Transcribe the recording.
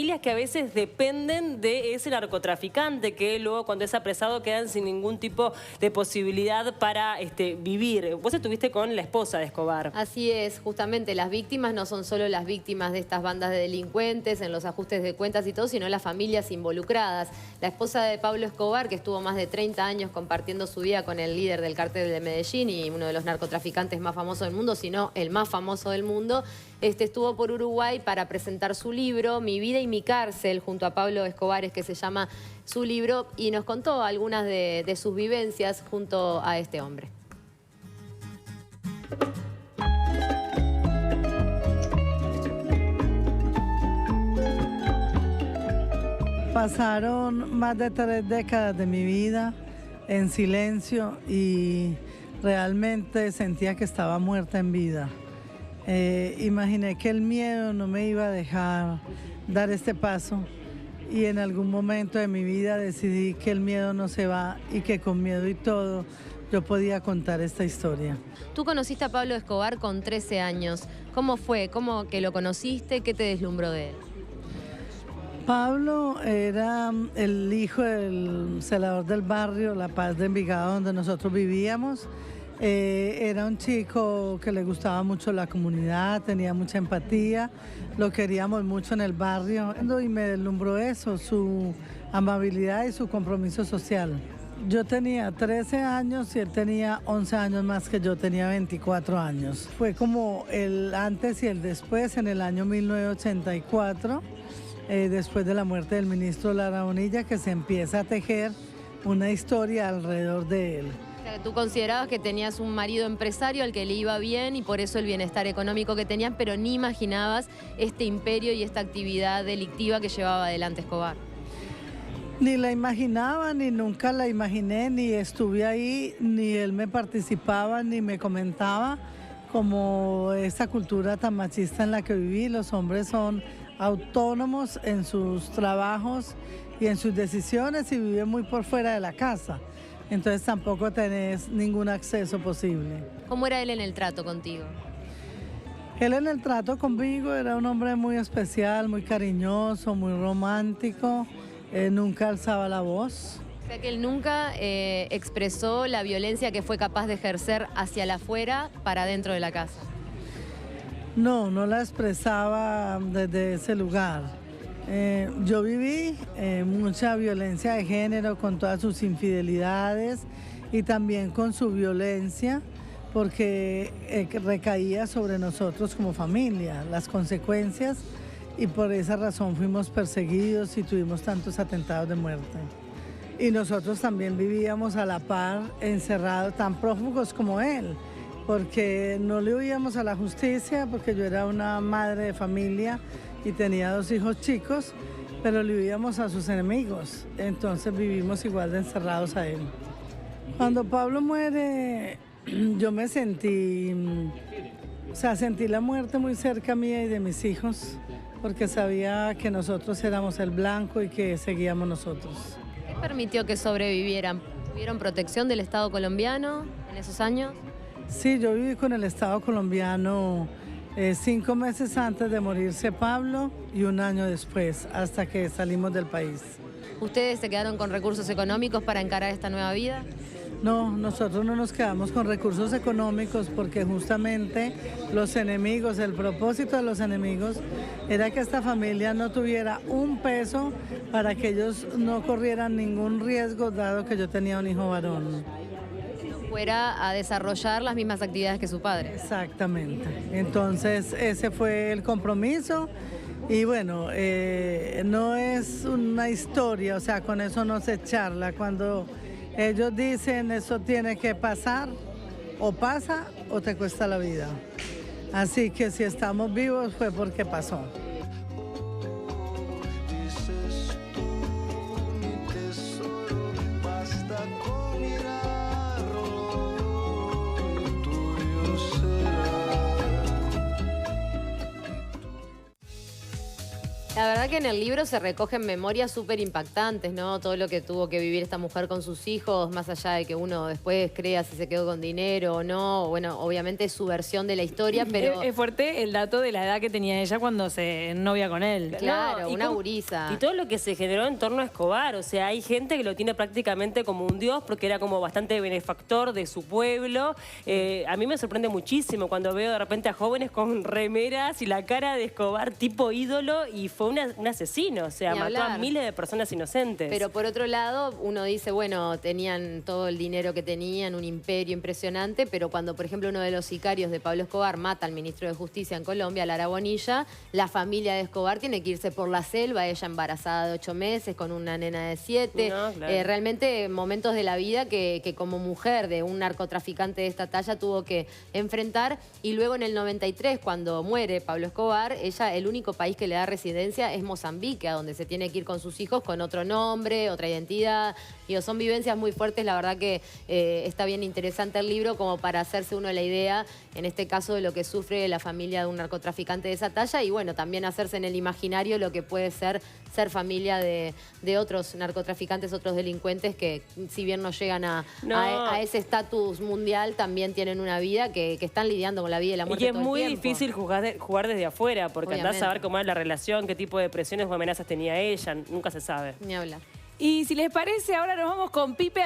familias que a veces dependen de ese narcotraficante que luego cuando es apresado quedan sin ningún tipo de posibilidad para vivir. Vos estuviste con la esposa de Escobar. Así es, justamente las víctimas no son solo las víctimas de estas bandas de delincuentes en los ajustes de cuentas y todo, sino las familias involucradas. La esposa de Pablo Escobar, que estuvo más de 30 años compartiendo su vida con el líder del cártel de Medellín y uno de los narcotraficantes más famosos del mundo, sino el más famoso del mundo, estuvo por Uruguay para presentar su libro, Mi vida y mi cárcel, junto a Pablo Escobar, es que se llama su libro, y nos contó algunas de sus vivencias junto a este hombre. Pasaron más de 3 décadas de mi vida en silencio y realmente sentía que estaba muerta en vida. Imaginé que el miedo no me iba a dejar dar este paso y en algún momento de mi vida decidí que el miedo no se va y que con miedo y todo yo podía contar esta historia. Tú conociste a Pablo Escobar con 13 años. ¿Cómo fue? ¿Cómo que lo conociste? ¿Qué te deslumbró de él? Pablo era el hijo del celador del barrio La Paz de Envigado, donde nosotros vivíamos. Era un chico que le gustaba mucho la comunidad, tenía mucha empatía, lo queríamos mucho en el barrio y me deslumbró eso, su amabilidad y su compromiso social. Yo tenía 13 años y él tenía 11 años más que yo, tenía 24 años. Fue como el antes y el después en el año 1984. Después de la muerte del ministro Lara Bonilla, que se empieza a tejer una historia alrededor de él. O sea, tú considerabas que tenías un marido empresario al que le iba bien y por eso el bienestar económico que tenías, pero ni imaginabas este imperio y esta actividad delictiva que llevaba adelante Escobar. Ni la imaginaba, ni nunca la imaginé, ni estuve ahí, ni él me participaba, ni me comentaba como esa cultura tan machista en la que viví. Los hombres son autónomos en sus trabajos y en sus decisiones y viven muy por fuera de la casa. Entonces tampoco tenés ningún acceso posible. ¿Cómo era él en el trato contigo? Él en el trato conmigo era un hombre muy especial, muy cariñoso, muy romántico. Nunca alzaba la voz. O sea que él nunca expresó la violencia que fue capaz de ejercer hacia la afuera para dentro de la casa. No, no la expresaba desde ese lugar. Yo viví mucha violencia de género con todas sus infidelidades y también con su violencia porque recaía sobre nosotros como familia las consecuencias y por esa razón fuimos perseguidos y tuvimos tantos atentados de muerte. Y nosotros también vivíamos a la par, encerrados, tan prófugos como él, porque no le huíamos a la justicia, porque yo era una madre de familia y tenía 2 hijos chicos, pero le huíamos a sus enemigos, entonces vivimos igual de encerrados a él. Cuando Pablo muere, yo me sentí, sentí la muerte muy cerca mía y de mis hijos, porque sabía que nosotros éramos el blanco y que seguíamos nosotros. ¿Qué permitió que sobrevivieran? ¿Tuvieron protección del Estado colombiano en esos años? Sí, yo viví con el Estado colombiano 5 meses antes de morirse Pablo y 1 año después, hasta que salimos del país. ¿Ustedes se quedaron con recursos económicos para encarar esta nueva vida? No, nosotros no nos quedamos con recursos económicos porque justamente los enemigos, el propósito de los enemigos era que esta familia no tuviera un peso para que ellos no corrieran ningún riesgo, dado que yo tenía un hijo varón. Fuera a desarrollar las mismas actividades que su padre. Exactamente. Entonces ese fue el compromiso y bueno, no es una historia, o sea, con eso no se charla. Cuando ellos dicen eso tiene que pasar, o pasa o te cuesta la vida. Así que si estamos vivos fue porque pasó. La verdad que en el libro se recogen memorias súper impactantes, ¿no? Todo lo que tuvo que vivir esta mujer con sus hijos, más allá de que uno después crea si se quedó con dinero o no. Bueno, obviamente es su versión de la historia, pero... Es fuerte el dato de la edad que tenía ella cuando se novia con él. Claro, No, y una con- gurisa. Y todo lo que se generó en torno a Escobar. O sea, hay gente que lo tiene prácticamente como un dios porque era como bastante benefactor de su pueblo. A mí me sorprende muchísimo cuando veo de repente a jóvenes con remeras y la cara de Escobar tipo ídolo y fue un asesino. O sea, Ni mató a hablar. miles de personas inocentes. Pero por otro lado, uno dice, bueno, tenían todo el dinero que tenían, un imperio impresionante, pero cuando, por ejemplo, uno de los sicarios de Pablo Escobar mata al ministro de Justicia en Colombia, Lara Bonilla, la familia de Escobar tiene que irse por la selva, ella embarazada de 8 meses, con una nena de 7. No, claro. Realmente momentos de la vida que como mujer de un narcotraficante de esta talla tuvo que enfrentar. Y luego en el 93, cuando muere Pablo Escobar, ella, el único país que le da residencia es Mozambique, a donde se tiene que ir con sus hijos con otro nombre, otra identidad. Digo, son vivencias muy fuertes, la verdad que está bien interesante el libro como para hacerse uno la idea, en este caso, de lo que sufre la familia de un narcotraficante de esa talla y bueno, también hacerse en el imaginario lo que puede ser familia de otros narcotraficantes, otros delincuentes que si bien no llegan a ese estatus mundial, también tienen una vida que están lidiando con la vida y la Y muerte que es todo el muy tiempo. difícil jugar desde afuera, porque andás a Obviamente. saber cómo era la relación, qué tipo de presiones o amenazas tenía ella, nunca se sabe. Ni hablar. Y si les parece, ahora nos vamos con Pipe